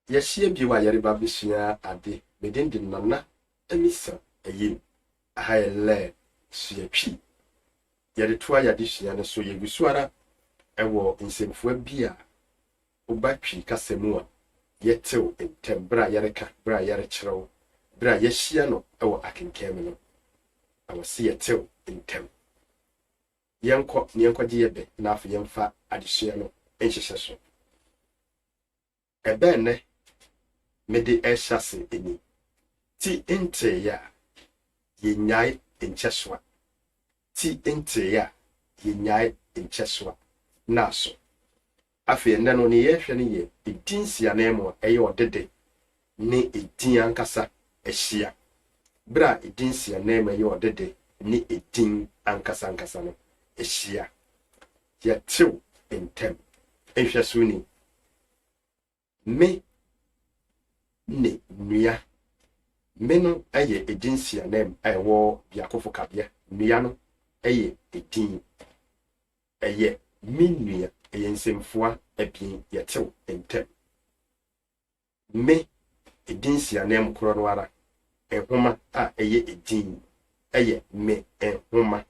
Yeshia biwa yariba bishia ade medindi nana emisa eyin aha le suyepi yade toa yade hia ne so yegusuara ewo nsemfua bia obatwi kasemu a yetew entembra yareka bra yarekyerɛw bra yehia no ewo akenkɛm no awase yetew entem yenko gye yebe na afa yemfa adesua no enhyehyɛ so ebenne mede ehase eni ti ente ya yenyai encheswa ti ente ya yenyai encheswa naso afi enne no ne yehwe ne ye Edinnsiananmu eye ɔdede ne Edin ankasa ehia bra Edinnsiananmu eye ɔdede ne Edin ankasa no ehia yetew entem ehwe so ni me ne nua me no eye Edinnsiananmu ewo biakofo kabia nua no eye Edin eye me nua eye nsemfua ebien yetew entem me Edinnsiananmu kro no ara ehoma a eye Edin eye me ehoma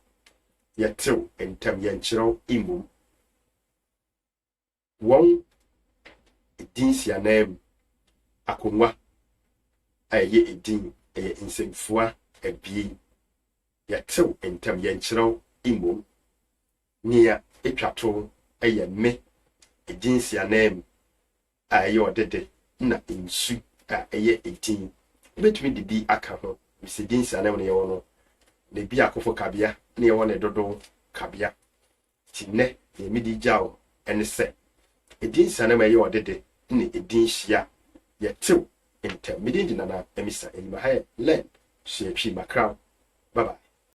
yetew entem yenkyerɛw imum won Edinnsiananmu akonwa eye Edin eye nsemfua ebien yetew entem yenkyerɛw imum nia etwato eye me Edinnsiananmu eye ɔdede na ensu a eye Edin betumi de bi aka ho Mr. Edinnsiananmu ne yewo no ne bi akofo kabia ne yewo ne dodo kabia tinne ne midi jawo ene se Edinnsiananmu eye ɔdede ne Edin hyia yetew entem midi nana emisa elima ha len hye twi makra baba